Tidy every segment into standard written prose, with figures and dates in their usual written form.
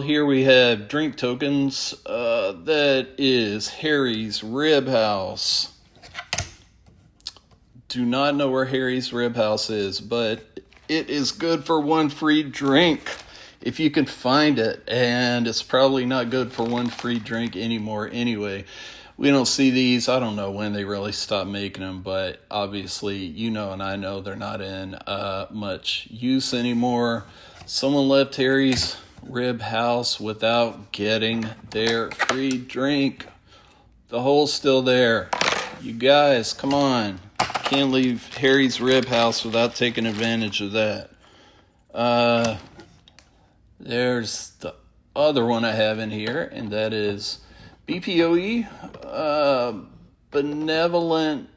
Here we have drink tokens. That is Harry's Rib House. Do not know where Harry's Rib House is, but it is good for one free drink if you can find it. And it's probably not good for one free drink anymore anyway. We don't see these. I don't know when they really stopped making them, but obviously, you know, and I know they're not in much use anymore. Someone left Harry's Rib House without getting their free drink. The hole's still there. You guys, come on. Can't leave Harry's Rib House without taking advantage of that. There's the other one I have in here, and that is BPOE, Benevolent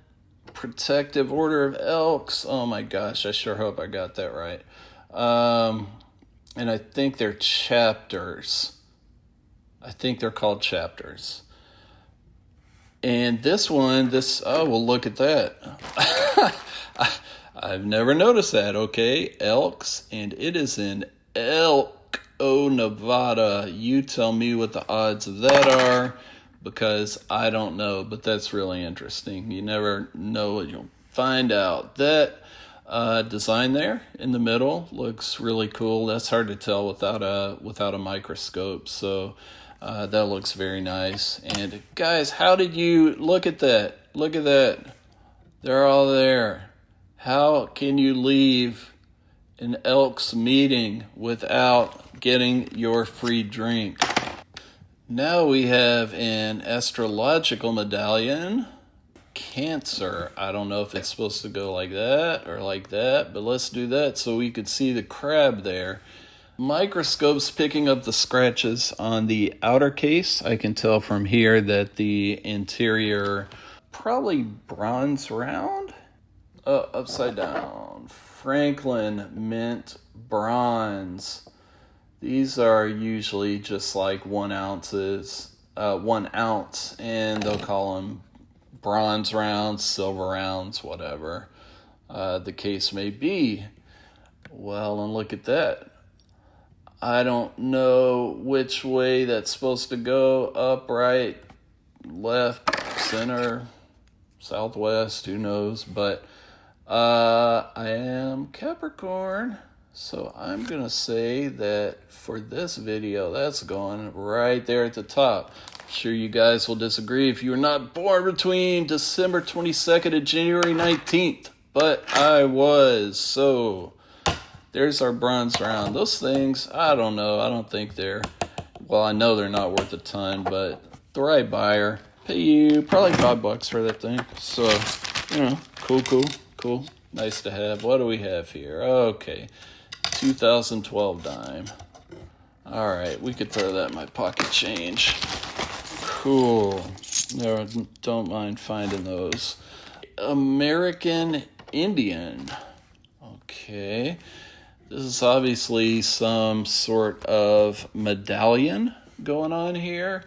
Protective Order of Elks. Oh my gosh, I sure hope I got that right. And I think they're chapters. I think they're called chapters. And this one, well, look at that. I've never noticed that, okay? Elks, and it is in Elko, Nevada. You tell me what the odds of that are, because I don't know, but that's really interesting. You never know what you'll find out. That design there in the middle looks really cool. That's hard to tell without a microscope, so that looks very nice. And guys, how did you look at that? Look at that. They're all there. How can you leave an Elks meeting without getting your free drink? Now we have an astrological medallion. Cancer. I don't know if it's supposed to go like that or like that, but let's do that so we could see the crab there. Microscope's picking up the scratches on the outer case. I can tell from here that the interior, probably bronze round? Upside down. Franklin mint bronze. These are usually just like 1 ounce, and they'll call them bronze rounds, silver rounds, whatever the case may be. Well, and look at that. I don't know which way that's supposed to go. Up, right, left, center, southwest, who knows. But I am Capricorn, so I'm going to say that for this video, that's going right there at the top. I'm sure you guys will disagree if you were not born between December 22nd and January 19th, but I was. So there's our bronze round. Those things, I don't know. I don't think well, I know they're not worth a ton, but the right buyer, pay you probably $5 for that thing. So, you know, cool. Nice to have. What do we have here? Okay, 2012 dime. All right, we could throw that in my pocket change. Cool. No, don't mind finding those. American Indian. Okay. This is obviously some sort of medallion going on here.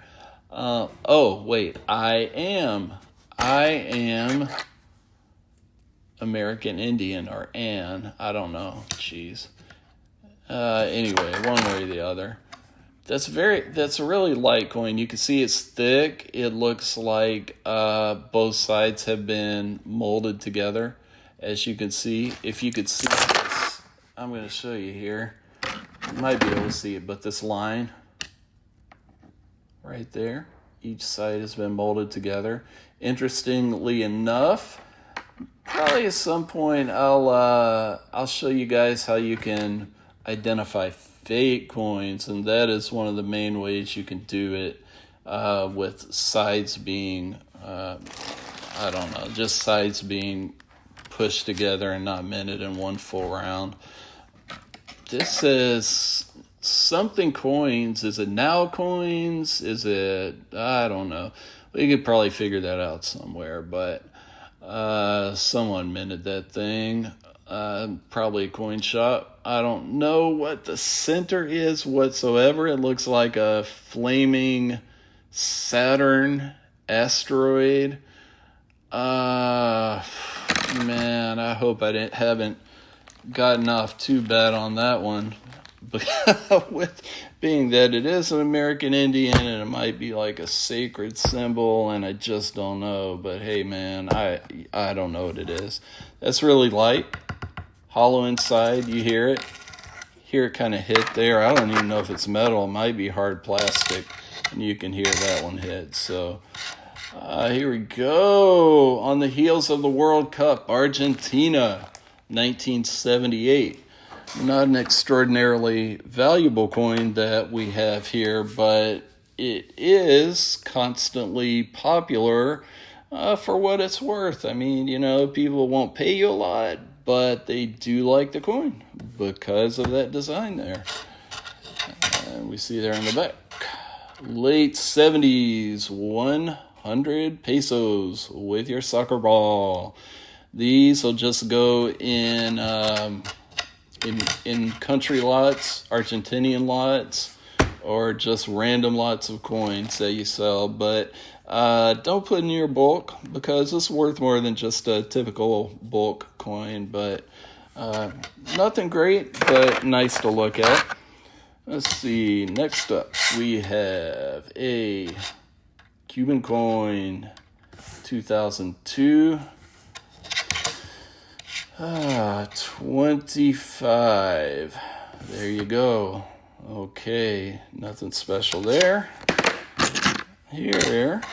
Oh, wait. I am American Indian, or Ann. I don't know. Jeez. Anyway, one way or the other. That's a really light coin. You can see it's thick. It looks like both sides have been molded together, as you can see. If you could see this, I'm going to show you here. You might be able to see it, but this line right there, each side has been molded together. Interestingly enough, probably at some point I'll show you guys how you can identify fake coins, and that is one of the main ways you can do it, with sides being just sides being pushed together and not minted in one full round. This is something coins. Is it now coins? Is it, I don't know. We could probably figure that out somewhere, but someone minted that thing. Probably a coin shop. I don't know what the center is whatsoever. It looks like a flaming Saturn asteroid. Man, I hope I haven't gotten off too bad on that one. with being that it is an American Indian and it might be like a sacred symbol, and I just don't know. But hey, man, I don't know what it is. That's really light, hollow inside. You hear it. Hear it kind of hit there. I don't even know if it's metal. It might be hard plastic, and you can hear that one hit. So here we go. On the heels of the World Cup, Argentina, 1978. Not an extraordinarily valuable coin that we have here, but it is constantly popular for what it's worth. I mean, people won't pay you a lot, but they do like the coin because of that design there. And we see there in the back. Late 70s, 100 pesos with your soccer ball. These will just go in country lots, Argentinian lots, or just random lots of coins that you sell. But don't put in your bulk because it's worth more than just a typical bulk coin. But nothing great, but nice to look at. Let's see. Next up, we have a Cuban coin, 2002. 25. There you go. Okay, nothing special there. Here.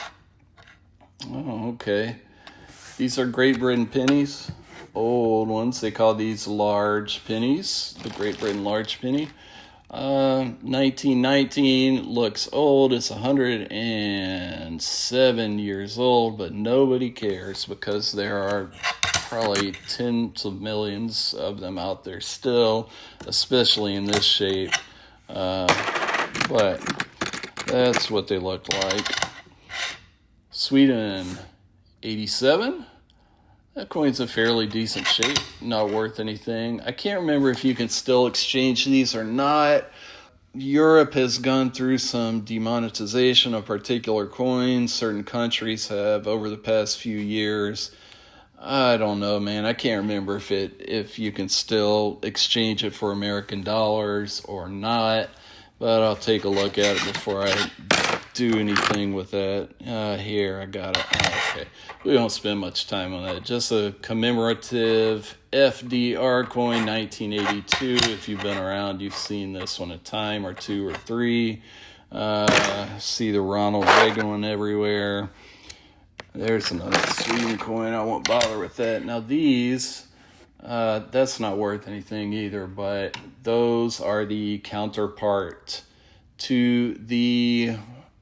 Oh, okay. These are Great Britain pennies. Old ones. They call these large pennies. The Great Britain large penny. 1919 looks old. It's 107 years old, but nobody cares because there are probably tens of millions of them out there still, especially in this shape. But that's what they look like. Sweden, 87. That coin's a fairly decent shape, not worth anything. I can't remember if you can still exchange these or not. Europe has gone through some demonetization of particular coins. Certain countries have over the past few years. I don't know, man. I can't remember if you can still exchange it for American dollars or not. But I'll take a look at it before I do anything with that. Here, I got it. Okay. We don't spend much time on that. Just a commemorative FDR coin, 1982. If you've been around, you've seen this one a time or two or three. See the Ronald Reagan one everywhere. There's another Sweden coin. I won't bother with that. Now these, that's not worth anything either, but those are the counterpart to the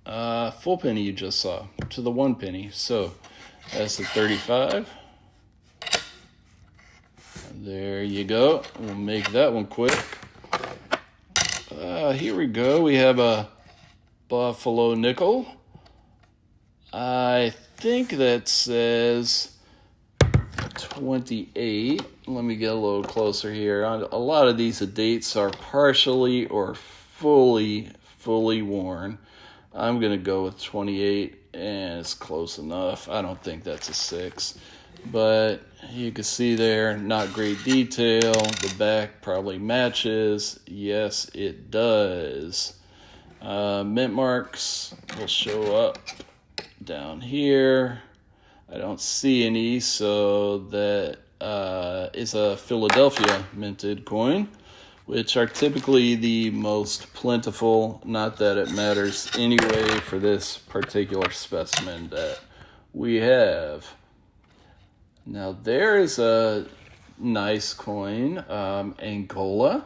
full penny you just saw, to the 1 penny. So that's the 35. There you go. We'll make that one quick. Here we go. We have a Buffalo nickel. I think that says 28. Let me get a little closer here. A lot of these dates are partially or fully worn. I'm going to go with 28, and it's close enough. I don't think that's a 6. But you can see there, not great detail. The back probably matches. Yes, it does. Mint marks will show up down here. I don't see any, so that is a Philadelphia minted coin, which are typically the most plentiful. Not that it matters anyway for this particular specimen that we have. Now there is a nice coin, Angola,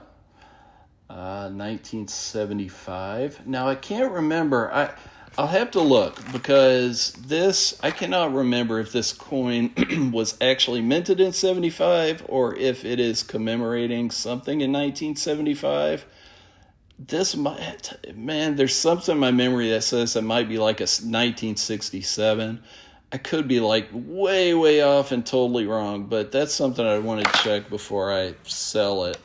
1975. Now I can't remember. I'll have to look because I cannot remember if this coin was actually minted in 75 or if it is commemorating something in 1975. There's something in my memory that says it might be like a 1967. I could be like way off and totally wrong, but that's something I want to check before I sell it.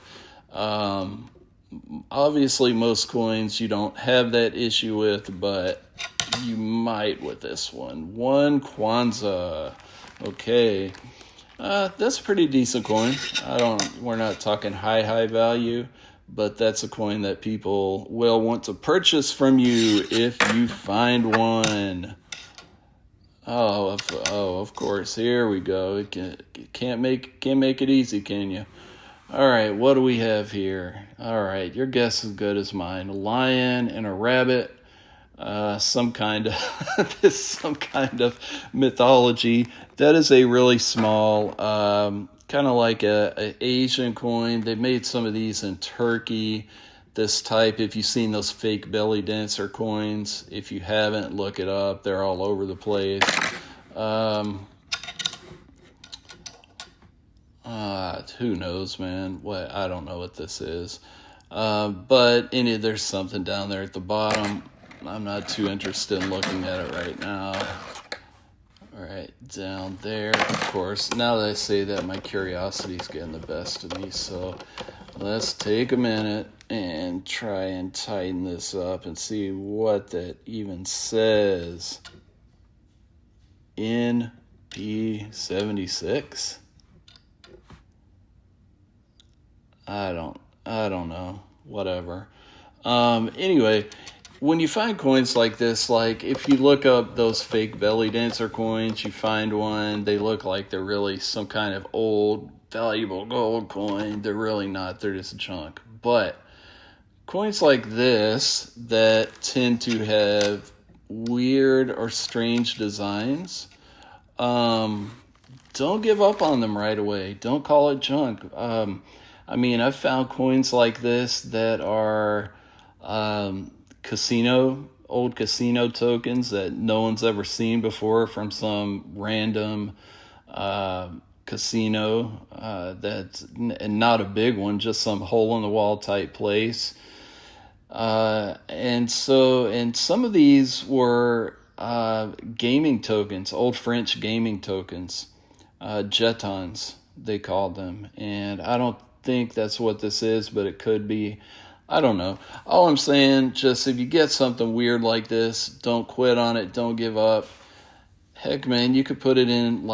Obviously, most coins you don't have that issue with, but you might with this one. 1 Kwanzaa. Okay. That's a pretty decent coin. We're not talking high value, but that's a coin that people will want to purchase from you if you find one. Oh, of course. Here we go. Can't make it easy, can you? All right, what do we have here? All right, your guess is as good as mine. A lion and a rabbit. Some kind of some kind of mythology. That is a really small, kind of like a Asian coin. They made some of these in Turkey. This type, if you've seen those fake belly dancer coins, if you haven't, look it up. They're all over the place. Who knows, man? I don't know what this is. But there's something down there at the bottom. I'm not too interested in looking at it right now. All right, down there, of course. Now that I say that, my curiosity's getting the best of me. So let's take a minute and try and tighten this up and see what that even says. NP76? I don't know. Whatever. Anyway, when you find coins like this, like if you look up those fake belly dancer coins, you find one, they look like they're really some kind of old, valuable gold coin. They're really not. They're just junk. But coins like this that tend to have weird or strange designs, don't give up on them right away. Don't call it junk. I've found coins like this that are old casino tokens that no one's ever seen before from some random casino and not a big one, just some hole-in-the-wall type place. And some of these were gaming tokens, old French gaming tokens, jetons, they called them. And I don't think that's what this is, but it could be. I don't know. All I'm saying, just if you get something weird like this, don't quit on it. Don't give up. Heck, man, you could put it in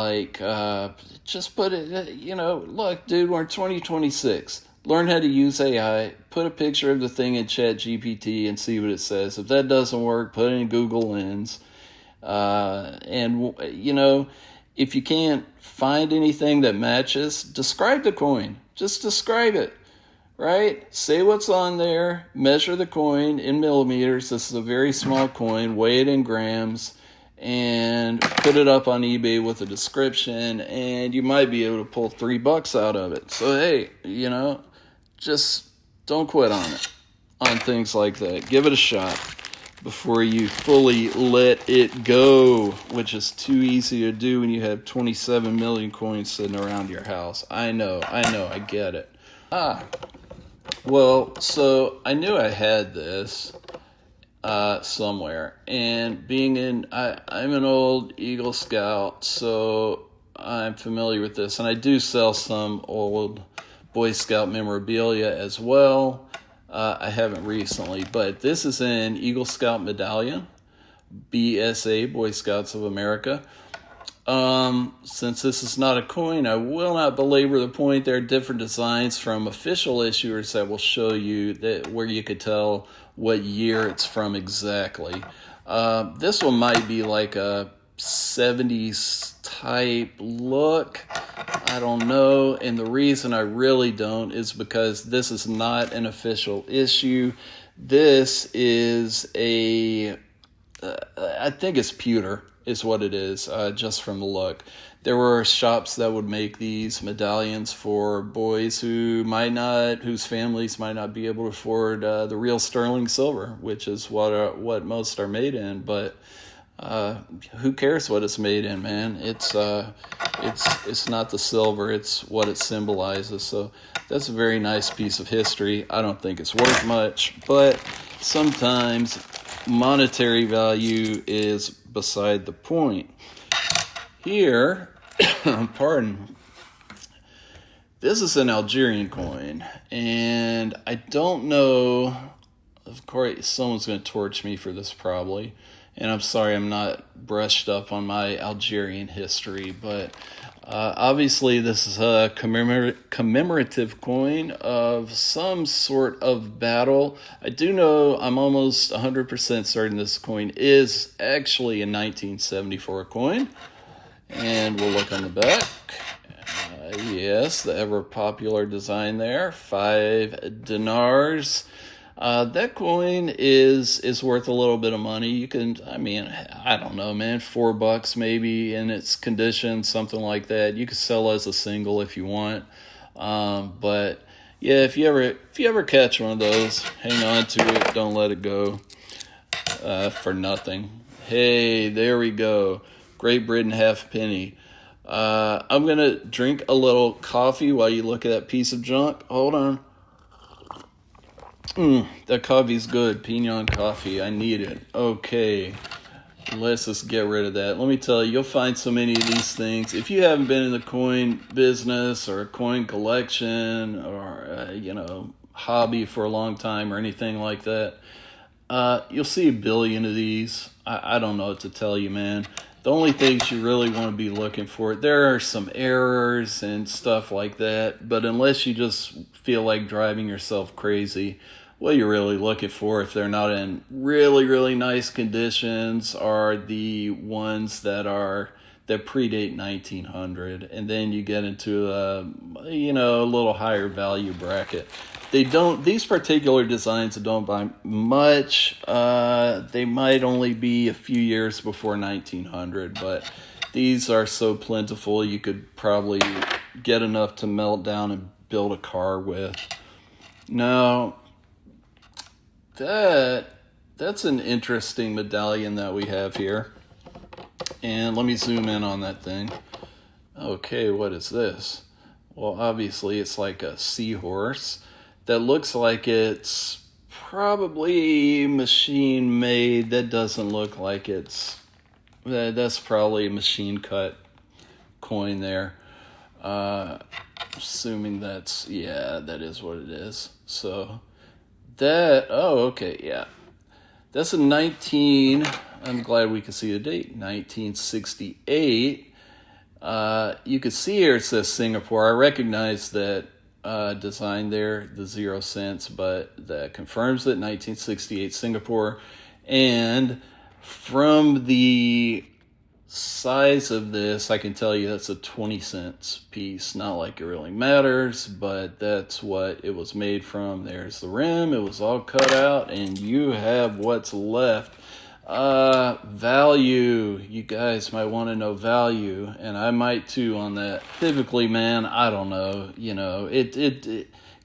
just put it, look, dude, we're in 2026. Learn how to use AI. Put a picture of the thing in ChatGPT and see what it says. If that doesn't work, put it in Google Lens. If you can't find anything that matches, describe the coin. Just describe it. Right? Say what's on there, measure the coin in millimeters. This is a very small coin, weigh it in grams, and put it up on eBay with a description, and you might be able to pull $3 out of it. So, hey, just don't quit on it, on things like that. Give it a shot before you fully let it go, which is too easy to do when you have 27 million coins sitting around your house. I know, I get it. Well, so I knew I had this somewhere, and I'm an old Eagle Scout, so I'm familiar with this, and I do sell some old Boy Scout memorabilia as well. I haven't recently, but this is an Eagle Scout medallion, BSA, Boy Scouts of America. Since this is not a coin, I will not belabor the point. There are different designs from official issuers that will show you where you could tell what year it's from exactly. This one might be like a 70s type look. I don't know. And the reason I really don't is because this is not an official issue. This is I think it's pewter is what it is, just from the look. There were shops that would make these medallions for boys whose families might not be able to afford the real sterling silver, which is what most are made in. But who cares what it's made in, man? It's not the silver; it's what it symbolizes. So that's a very nice piece of history. I don't think it's worth much, but sometimes monetary value is beside the point. Here, pardon, this is an Algerian coin, and I don't know, of course, someone's going to torch me for this probably, and I'm sorry I'm not brushed up on my Algerian history, but Obviously, this is a commemorative coin of some sort of battle. I do know, I'm almost 100% certain this coin is actually a 1974 coin. And we'll look on the back. Yes, the ever popular design there, 5 dinars. That coin is worth a little bit of money. You can, I mean, I don't know, man, $4 maybe in its condition, something like that. You can sell as a single if you want. But yeah, if you ever catch one of those, hang on to it. Don't let it go for nothing. Hey, there we go. Great Britain halfpenny. I'm going to drink a little coffee while you look at that piece of junk. Hold on. That coffee's good. Pignon coffee. I need it. Okay. Let's just get rid of that. Let me tell you, you'll find so many of these things. If you haven't been in the coin business or a coin collection or, hobby for a long time or anything like that, you'll see a billion of these. I don't know what to tell you, man. The only things you really want to be looking for, there are some errors and stuff like that, but unless you just feel like driving yourself crazy, what you're really looking for, if they're not in really, really nice conditions, are the ones that predate 1900, and then you get into a little higher value bracket. These particular designs don't buy much. They might only be a few years before 1900, but these are so plentiful you could probably get enough to melt down and build a car with. Now, that's an interesting medallion that we have here. And let me zoom in on that thing. Okay, what is this? Well, obviously it's like a seahorse that looks like it's probably machine made. That doesn't look like that's probably a machine cut coin there. Assuming that is what it is. So okay, yeah. That's I'm glad we can see the date, 1968. You can see here it says Singapore. I recognize that design there, the 0 cents, but that confirms it, 1968 Singapore. And from the size of this, I can tell you that's a 20 cents piece. Not like it really matters, but that's what it was made from. There's the rim. It was all cut out, and you have what's left. Value. You guys might want to know value, and I might too on that. Typically, man, I don't know.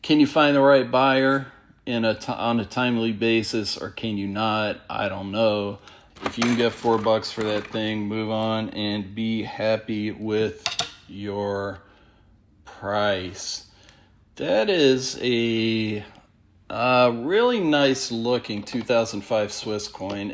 Can you find the right buyer on a timely basis, or can you not? I don't know. If you can get $4 for that thing, move on and be happy with your price. That is a really nice looking 2005 Swiss coin.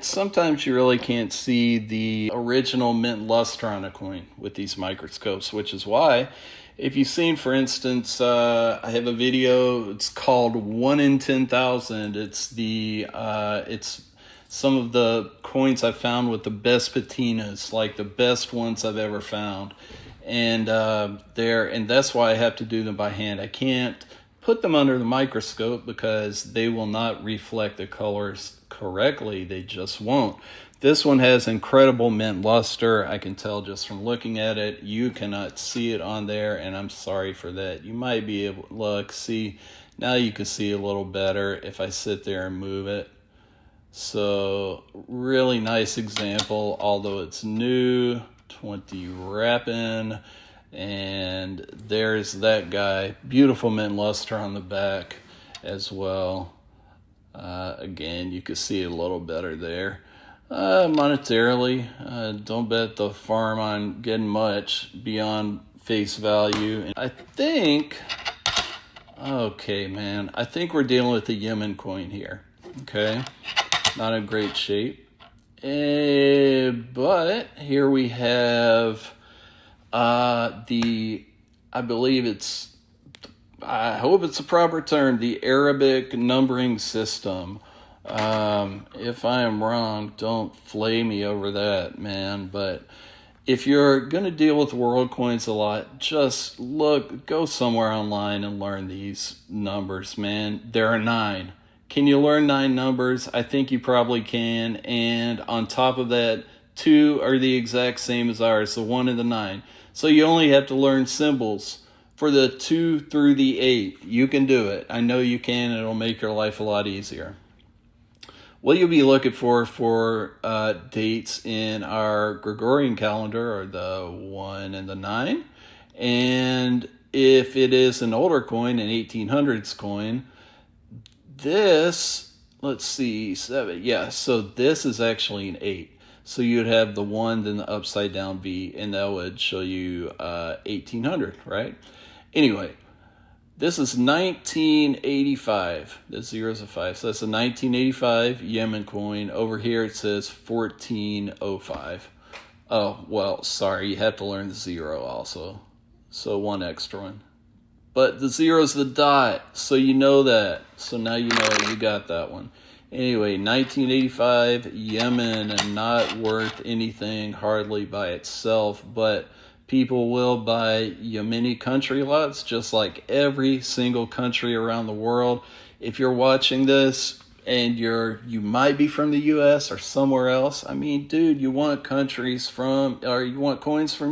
Sometimes you really can't see the original mint luster on a coin with these microscopes, which is why, if you've seen, for instance, I have a video, it's called 1 in 10,000. It's some of the coins I found with the best patinas, like the best ones I've ever found. And that's why I have to do them by hand. I can't put them under the microscope because they will not reflect the colors correctly. They just won't. This one has incredible mint luster. I can tell just from looking at it. You cannot see it on there, and I'm sorry for that. You might be able to look, see. Now you can see a little better if I sit there and move it. So, really nice example, although it's new, 20 wrapping. And there's that guy. Beautiful mint luster on the back as well. Again, you can see it a little better there. Monetarily, don't bet the farm on getting much beyond face value. And I think we're dealing with the Yemen coin here. Okay, not in great shape. But here we have I hope it's a proper term, the Arabic numbering system. If I am wrong, don't flay me over that, man. But if you're going to deal with world coins a lot, just go somewhere online and learn these numbers, man. There are 9. Can you learn 9 numbers? I think you probably can. And on top of that, 2 are the exact same as ours, the 1 and the 9. So you only have to learn symbols for the 2 through the 8. You can do it. I know you can, and it'll make your life a lot easier. What you'll be looking for dates in our Gregorian calendar are the 1 and the 9. And if it is an older coin, an 1800s coin, this, let's see, 7. Yeah, so this is actually an 8. So you'd have the 1, then the upside down V, and that would show you 1800, right? Anyway, this is 1985. The 0 is a 5. So that's a 1985 Yemen coin. Over here it says 1405. Oh, well, sorry. You have to learn the 0 also. So 1 extra one. But the 0 is the dot. So you know that. So now you know you got that one. Anyway, 1985 Yemen, and not worth anything hardly by itself, but people will buy Yemeni country lots, just like every single country around the world. If you're watching this and you might be from the U.S. or somewhere else, I mean, dude, you want coins from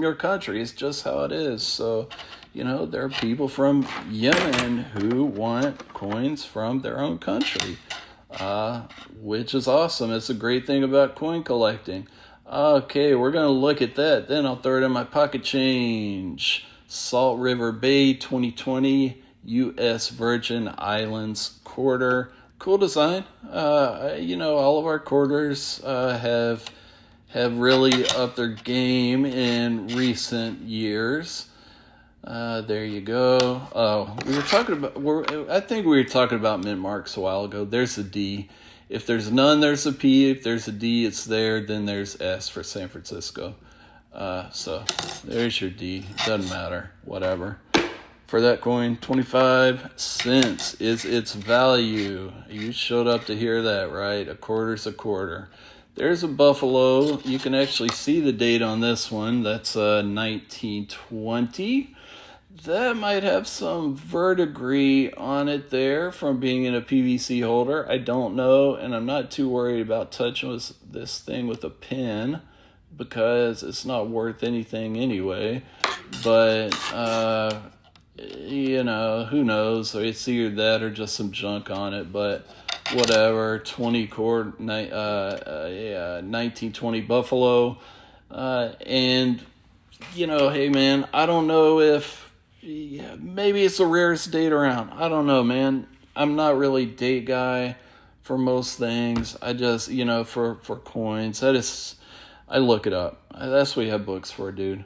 your country. It's just how it is. So, there are people from Yemen who want coins from their own country, which is awesome. It's a great thing about coin collecting. Okay, we're going to look at that. Then I'll throw it in my pocket change. Salt River Bay 2020 U.S. Virgin Islands quarter. Cool design. All of our quarters have really upped their game in recent years. There you go. Oh, I think we were talking about mint marks a while ago. There's a D. If there's none, there's a P. If there's a D, it's there. Then there's S for San Francisco. So there's your D. Doesn't matter. Whatever. For that coin, 25 cents is its value. You showed up to hear that, right? A quarter's a quarter. There's a buffalo. You can actually see the date on this one. That's 1920. That might have some verdigris on it there from being in a PVC holder. I don't know, and I'm not too worried about touching this thing with a pen because it's not worth anything anyway. But, who knows? It's either that or just some junk on it, but whatever. 1920 Buffalo. And, hey, man, I don't know if maybe it's the rarest date around. I don't know, man. I'm not really a date guy for most things. I just, for coins, I look it up. That's what you have books for, dude.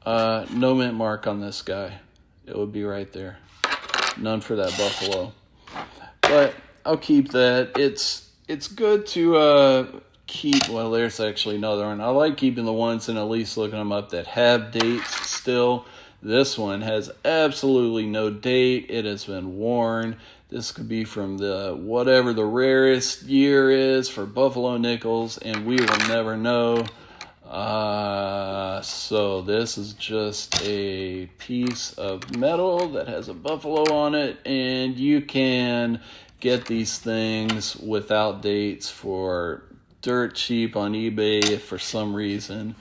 No mint mark on this guy. It would be right there. None for that buffalo. But I'll keep that. It's good to keep, well, there's actually another one. I like keeping the ones and at least looking them up that have dates still. This one has absolutely no date. It has been worn. This could be from whatever the rarest year is for buffalo nickels, and we will never know. So this is just a piece of metal that has a buffalo on it, and you can get these things without dates for dirt cheap on eBay if for some reason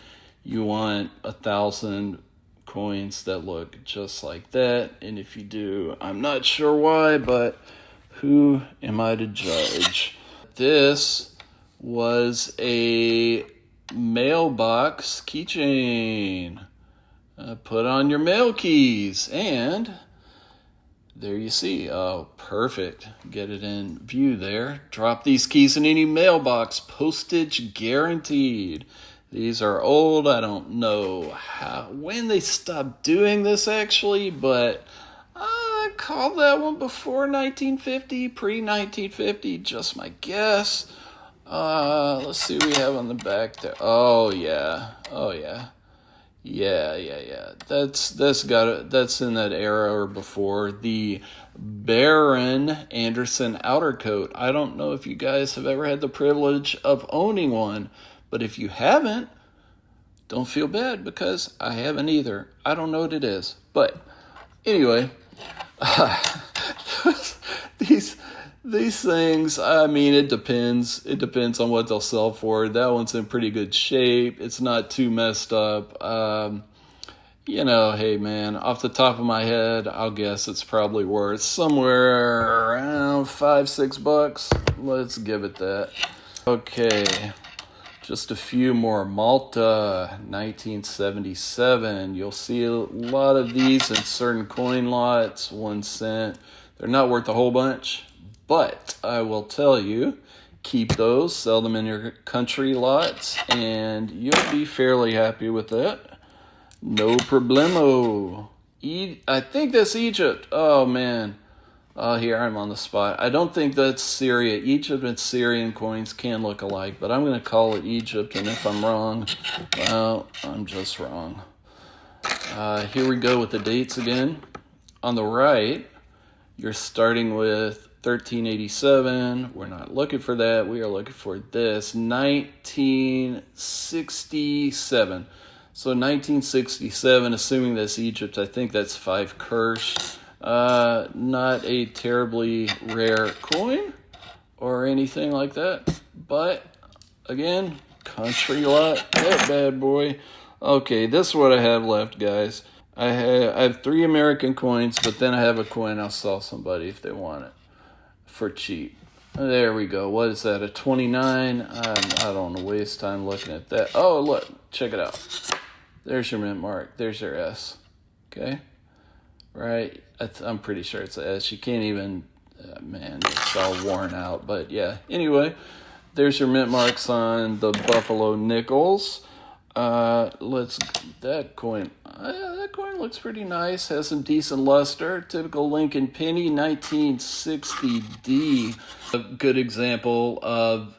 you want 1,000 coins that look just like that. And if you do, I'm not sure why, but who am I to judge? This was a mailbox keychain. Put on your mail keys, and there you see. Oh, perfect. Get it in view there. Drop these keys in any mailbox. Postage guaranteed. These are old. I don't know when they stopped doing this actually, but I called that one before 1950, pre-1950, just my guess. Let's see what we have on the back there. Oh yeah. Yeah. That's in that era or before. The Baron Anderson outer coat. I don't know if you guys have ever had the privilege of owning one, but if you haven't, Don't feel bad because I haven't either. I don't know what it is. But anyway, these things, I mean, it depends. It depends on what they'll sell for. That one's in pretty good shape. It's not too messed up. You know, hey man, off the top of my head, I'll guess it's probably worth somewhere around $5-6. Let's give it that. Okay, just a few more. Malta, 1977. You'll see a lot of these in certain coin lots, 1 cent. They're not worth a whole bunch, but I will tell you, keep those, sell them in your country lots, and you'll be fairly happy with that. No problemo. I think that's Egypt. Oh, man. Here, I'm on the spot. I don't think that's Syria. Egypt and Syrian coins can look alike, but I'm going to call it Egypt, and if I'm wrong, well, I'm just wrong. Here we go with the dates again. On the right, you're starting with 1387. We're not looking for that. We are looking for this, 1967. So 1967, assuming that's Egypt, I think that's 5 Kirsch. Not a terribly rare coin or anything like that. But, again, country lot, that bad boy. Okay, this is what I have left, guys. I have 3 American coins, but then I have a coin I'll sell somebody if they want it for cheap. There we go. What is that, a 29? I don't want to waste time looking at that. Oh, look, check it out. There's your mint mark. There's your S. Okay? Right? I'm pretty sure it's a S. You can't even... man, it's all worn out. But yeah. Anyway, there's your mint marks on the Buffalo nickels. That coin... that coin looks pretty nice. Has some decent luster. Typical Lincoln penny, 1960D. A good example of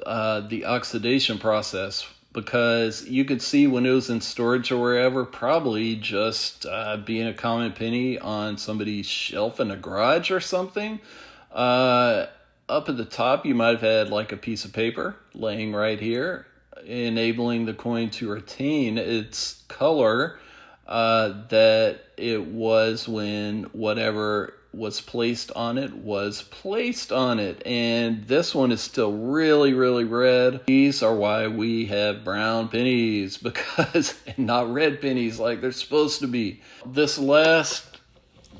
the oxidation process, because you could see when it was in storage or wherever, probably just being a common penny on somebody's shelf in a garage or something. Up at the top, you might have had like a piece of paper laying right here, enabling the coin to retain its color that it was when whatever was placed on it was placed on it. And this one is still really, really red. These are why we have brown pennies, because not red pennies like they're supposed to be. This last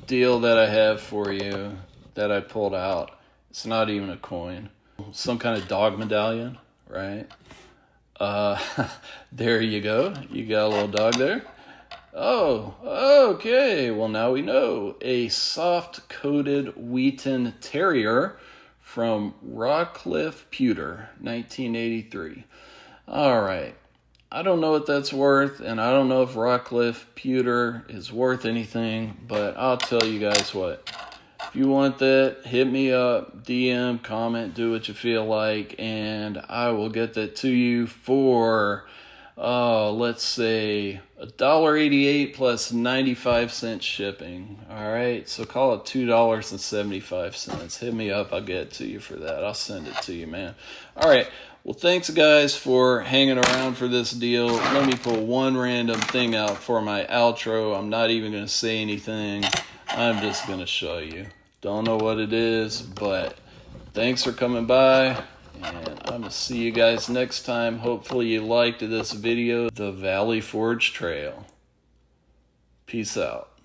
deal that I have for you that I pulled out, it's not even a coin. Some kind of dog medallion, right? There you go. You got a little dog there. Oh, okay. Well, now we know. A soft-coated Wheaton Terrier from Rawcliffe Pewter, 1983. All right. I don't know what that's worth, and I don't know if Rawcliffe Pewter is worth anything, but I'll tell you guys what. If you want that, hit me up, DM, comment, do what you feel like, and I will get that to you for... let's say $1.88 plus 95 cents shipping. All right, so call it $2.75. Hit me up, I'll get it to you for that. I'll send it to you, man. All right, well, thanks guys for hanging around for this deal. Let me pull one random thing out for my outro. I'm not even going to say anything. I'm just going to show you. Don't know what it is, but thanks for coming by. And I'm going to see you guys next time. Hopefully you liked this video, the Valley Forge Trail. Peace out.